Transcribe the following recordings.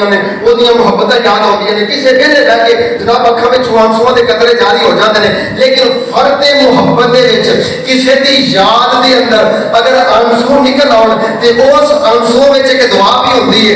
آਉਂਦੀਆਂ ਨੇ, ਉਹਦੀਆਂ ਮੁਹੱਬਤਾਂ ਯਾਦ ਆਉਂਦੀਆਂ ਨੇ, ਕਿਸੇ ਵੇਲੇ ਬਹਿ ਕੇ ਜਨਾਬ ਅੱਖਾਂ ਵਿੱਚੋਂ ਆਂਸੂਆਂ ਦੇ ਕਤਰੇ ਜਾਰੀ ਹੋ ਜਾਂਦੇ ਨੇ। ਲੇਕਿਨ ਫਰਦ ਮੁਹੱਬਤ ਦੇ ਵਿੱਚ ਕਿਸੇ ਦੀ ਯਾਦ ਦੇ ਅੰਦਰ ਅਗਰ ਆਂਸੂ ਨਿਕਲ ਆਉਣ ਤੇ ਉਸ ਆਂਸੂ ਵਿੱਚ ਇੱਕ ਦੁਆ ਵੀ ਹੁੰਦੀ ਹੈ।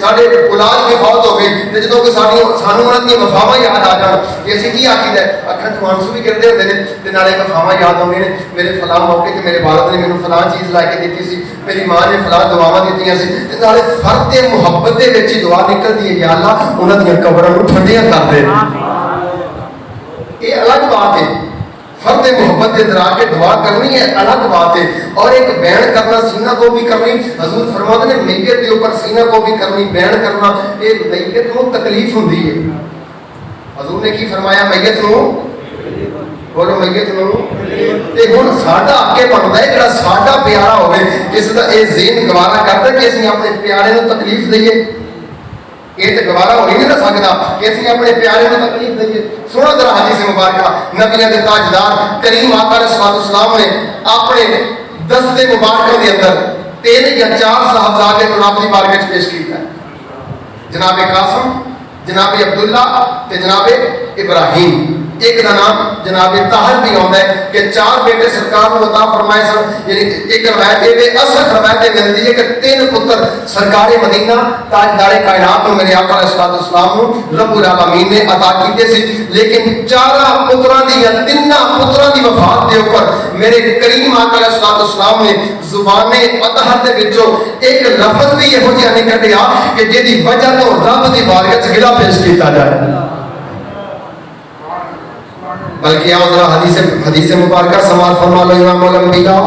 ਸਾਡੇ ਔਲਾਦ ਵੀ ਫੌਤ ਹੋ ਗਏ, ਤੇ ਜਦੋਂ ਕੋਈ ਸਾਨੂੰ ਉਹਨਾਂ ਦੀਆਂ ਵਫਾਵਾਂ ਯਾਦ ਆ ਜਾਣ ਕਿ ਅਸੀਂ ਕੀ ਆਖੀਦਾ, ਅੱਖਾਂ ਤੋਂ ਆਂਸੂ ਵੀ ਗਿਰਦੇ ਹੁੰਦੇ ਨੇ ਤੇ ਨਾਲੇ ਵਫਾਵਾਂ ਯਾਦ ਆਉਂਦੀਆਂ ਨੇ। ਮੇਰੇ ਫਲਾਂ ਮੌਕੇ ਤੇ ਮੇਰੇ ਵਾਲਿਦ ਨੇ ਮੈਨੂੰ ਫਲਾਂ ਚੀਜ਼ ਲਾ ਕੇ ਦਿੱਤੀ ਸੀ, ਮੇਰੀ ਮਾਂ ਨੇ ਫਲਾਂ ਦੁਆਵਾਂ ਦਿੱਤੀਆਂ ਸੀ, ਤੇ ਨਾਲੇ ਫਰਦ ਤੇ ਮੁਹੱਬਤ ਦੇ ਵਿੱਚ ਹੀ ਦੁਆ ਨਿਕਲਦੀ ਹੈ, ਯਾ ਅੱਲਾਹ ਉਹਨਾਂ ਦੀਆਂ ਕਬਰਾਂ ਨੂੰ ਠੰਡੀਆਂ ਕਰ ਦੇ। یہ الگ بات ہے، فرد محبت کے اندر آ کے دعا کرنی ہے الگ بات ہے، اور ایک بیان کرنا سینہ کو بھی کرنی، حضور فرماتے ہیں میت کے اوپر سینہ کو بھی کرنی، بیان کرنا، یہ میت کو تکلیف ہوندی ہے۔ حضور نے کی فرمایا میت نو بولو میت نو تے ہن ساڈا اگے بندا ہے جڑا ساڈا پیارا ہوے جس دا اے ذہن گوارا کردا کہ اسی اپنے پیارے نو تکلیف دئیے، یہ تو گوارا ہو نہیں نہ سکتا کہ اسی اپنے پیارے کو تکلیف دئیے۔ سنو ذرا حدیث مبارکہ، نبیوں کے تاجدار کریم آقا علیہ السلام نے اپنے دستے مبارکوں کے اندر 3 یا 4 صاحبزادے کو آپ کی بارگاہ پیش کیتا ہے، جناب قاسم، جناب عبداللہ تے جناب ابراہیم۔ ایک کا نام جناب طاہر بھی آتا ہے کہ 4 بیٹے سرکار کو عطا فرمائے سن، یعنی ایک روایت ہے اصل روایت ملتی ہے کہ 3 پتر سرکار مدینہ تاجدار کائنات کو میرے آقا علیہ السلام کو رب العالمین نے عطا کیتے سی، لیکن 4 پتراں دی یا 3 پتراں دی وفات دے اوپر میرے کریم آقا علیہ السلام نے زبان اطہر دے وچوں ایک لفظ بھی یہو جہا نہیں کڈیا کہ جدی وجہ تو رب دی بارگاہ وچ گلا پیش کیتا جائے، بلکہ ذرا حدیث مبارکہ سماعت فرما لو امام الانبیاء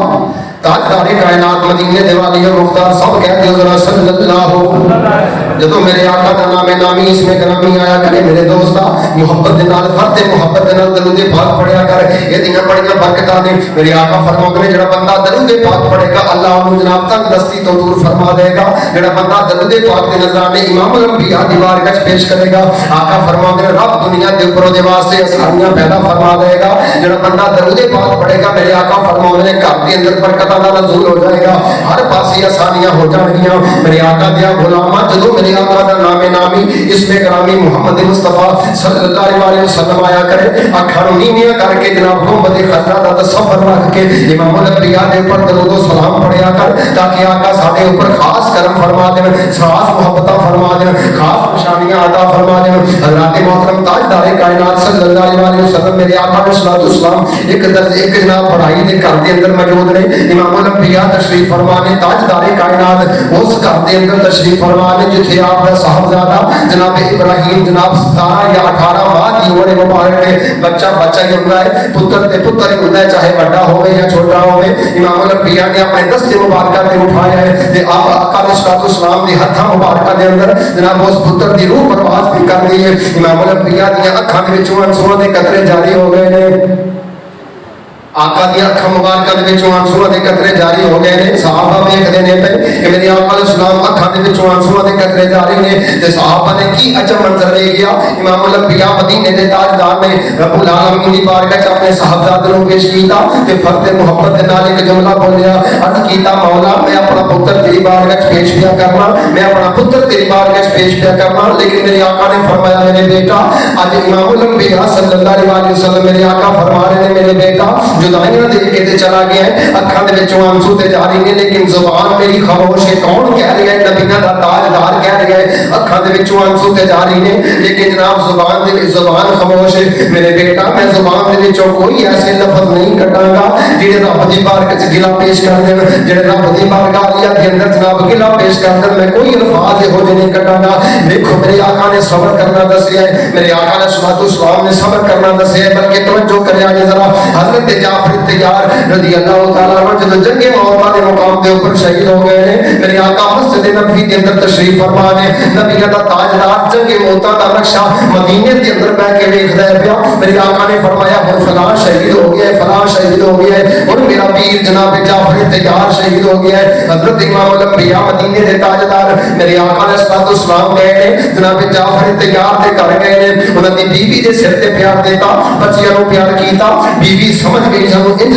تاجدار کائنات مدینے دے والی مختار سب کہتے ہو ذرا صلی اللہ جدو میرے آقا کا نام نامی اس میں گرامی آیا کرے میرے دوستا محبت دے نال فرد محبت دے نال درود پاک پڑھیا کر، یہ دیاں بڑیاں برکتاں نے۔ میرے آقا فرماتے ہیں جڑا بندہ درود پاک پڑھے گا اللہ انہوں جناب تنگ دستی تو دور فرما دے گا، جڑا بندہ درود پاک دے نذرانے امام الانبیاء دی بارگاہ پیش کرے گا آقا فرماتے ہیں رب دنیا دے اوپر دے واسطے آسانیاں پیدا فرما دے گا، جڑا بندہ درود پاک پڑھے گا میرے آقا فرماتے ہیں گھر دے اندر برکت نزول ہو جائے گا، ہر پاسے آسانیاں ہو جان گیاں۔ میرے آقا دیا غلاماں جدو میرے آقا دا نام نامی اس میں گرامی محمد مصطفیٰ صلی اللہ علیہ وسلم آیا کرے، اکھاں نوں نیویاں کر کے جناب گنبد خضرا دا تصور رکھ کے امام الانبیاء دے اوپر درود و سلام پڑھیا کر تاکہ آقا ساڈے اوپر خاص کرم فرما دین، خاص محبتاں فرما دین، خاص نشانیاں عطا فرما دین۔ حضرات محترم تاجدار کائنات صلی اللہ علیہ وسلم میرے آقا علیہ السلام ایک جناب پڑھائی دے گھر دے اندر موجود نے، امام الانبیاء تشریف فرمانے تاجدار کائنات اس گھر دے اندر تشریف فرمانے جتھے آپ کا صاحبزادہ جناب ابراہیم جناب 17 یا 18 ماہ کی عمر مبارک ہے، بچہ ہی ہوتا ہے، پتر ہی ہوتا ہے، چاہے بڑا ہوئے یا چھوٹا ہوئے۔ امام الانبیاء نے اپنے دستے مبارکہ تے اٹھایا ہے تے آپ آقا علیہ السلام دی ہتھاں مبارکہ دے اندر جناب اس پتر دی روح پرواز بھی کر دی ہے۔ امام الانبیاء دی اکھاں دے وچوں آنسواں دے قطرے جاری ہو گئے نے، آقا دی اکھاں مبارکہ دے وچوں آنسواں دے قطرے جاری ہو گئے نے۔ صحابہ ویکھدے نے پے کہ میرے آقا علیہ السلام اکھاں دے وچوں آنسواں دے قطرے جاری نے تے صحابہ نے کی عجب منظر لے گیا۔ امام الانبیاء مدینے دے تاجدار نے رب العالمین دی بارگاہ وچ اپنے صاحبزادے نوں پیش کیتا تے فرد محبت دے نال ایک جملہ بولیا، عرض کیتا مولا میں اپنا پتر تیری بارگاہ وچ پیش کیا کرنا، میں اپنا پتر تیری بارگاہ وچ پیش کیا کرنا، لیکن میرے آقا نے فرمایا میرے بیٹا اج امام الانبیاء صلی اللہ علیہ وسلم میرے آقا فرما رہے ہیں میرے بیٹا جدائیاں دے کے تے چلا گیا ہے، اکھاں دے وچوں آنسو تے جاری نے، لیکن زبان میری خاموش ہے۔ کون کہہ رہا ہے؟ نبیوں دا تاجدار کہہ رہا ہے اکھاں دے وچوں آنسو تے جاری نے، لیکن جناب زبان خاموش ہے۔ میرے بیٹا میں زبان دے وچوں کوئی ایسے لفظ نہیں کڈاں گا جڑے رب دی بارگاہ وچ گلا پیش کر دین، جڑے رب دی بارگاہ دے اندر جناب گلا پیش کر دین، میں کوئی الفاظ یہو جے نہیں کڈاں گا۔ دیکھو میرے آقا نے صبر کرنا دسیا ہے، میرے آقا علیہ السلام نے صبر کرنا دسیا ہے، بلکہ توجہ کریا جے ذرا حضرت جعفر تیار رضی اللہ تعالیٰ عنہ جب جنگ موتا دے مقام دے اوپر شہید ہو گئے ہیں، میرے آقا مسجد نبوی کے اندر تشریف فرما نے، نبی دا تاجدار جنگ موتا دا نقشہ مدینے کے اندر بیٹھ کے دیکھدا ہے پیا۔ میرے آقا نے فرمایا ہن فلاں شہید ہو گیا ہے، فلاں شہید ہو گیا ہے، اور میرا پیر جناب جعفر تیار شہید ہو گیا ہے۔ حضرت امام الانبیاء مدینے دے تاجدار میرے آقا علیہ السلام گئے نے، جناب جعفر تیار دے کر گئے نے، انہاں دی بیوی دے سر تے پیار دیتا، بچیاں نوں پیار کیتا، بیوی سمجھ گئی سانوں انج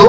2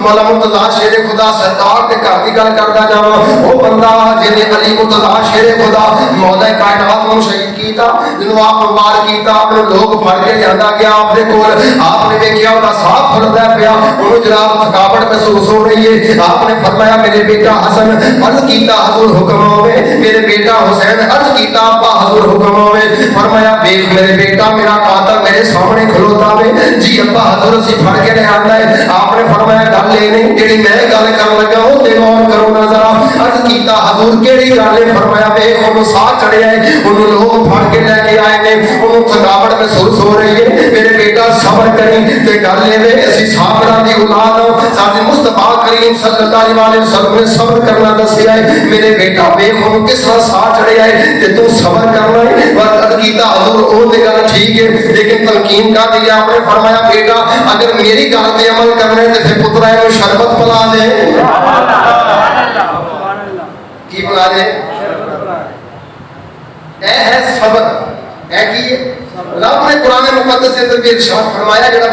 مولا مرتضی شیر خدا سرکار دے گھر دی گل کردا جاواں او بندہ جنے علی مرتضی شیر خدا مولا کائنات نوں شہید کیتا جنوں آپ وار کیتا اپنے لوگ پھڑ کے لاندا گیا آپ دے کول آپ نے ویکھیا او دا صاف پھڑدا پیا اونوں جناب تھکاوٹ محسوس ہو رہی ہے آپ نے فرمایا میرے بیٹا حسن عرض کیتا حضور حکم ہوے میرے بیٹا حسین عرض کیتا ابا حضور حکم ہوے فرمایا دیکھ میرے بیٹا میرا قاتل میرے سامنے کھلوتا وے جی ابا حضور اسی پھڑ کے لے آندا ہے آپ نے فرمایا گل اے نہیں جڑی میں گل کرن لگا او تے غور کرو نا ذرا عرض کیتا حضور کیڑی گل ہے فرمایا ویکھ اونوں ساہ چڑھیا ہے اونوں لوگ پھڑ کے لے کے آئے نے اونوں تھکاوٹ محسوس ہو رہی ہے میرے بیٹا صبر کریں تے گل اے وے اسی صابراں دی اولاد ساڈے مصطفی کریم صلی اللہ علیہ وسلم نے صبر کرنا دسیا ہے میرے بیٹا ویکھ اونوں کس طرح ساہ چڑھیا ہے تے تو صبر کرنا ہے عرض کیتا حضور او تے گل ٹھیک ہے لیکن تلقین کا دیا آپ نے فرمایا بیٹا اگر میری گل تے عمل کرنا ہے تے پھر پترا اینو شربت پلا دے کی پلا دے اے ہے صبر اے کی رب نے قرآن مقدس کے اندر بھی ارشاد فرمایا جڑا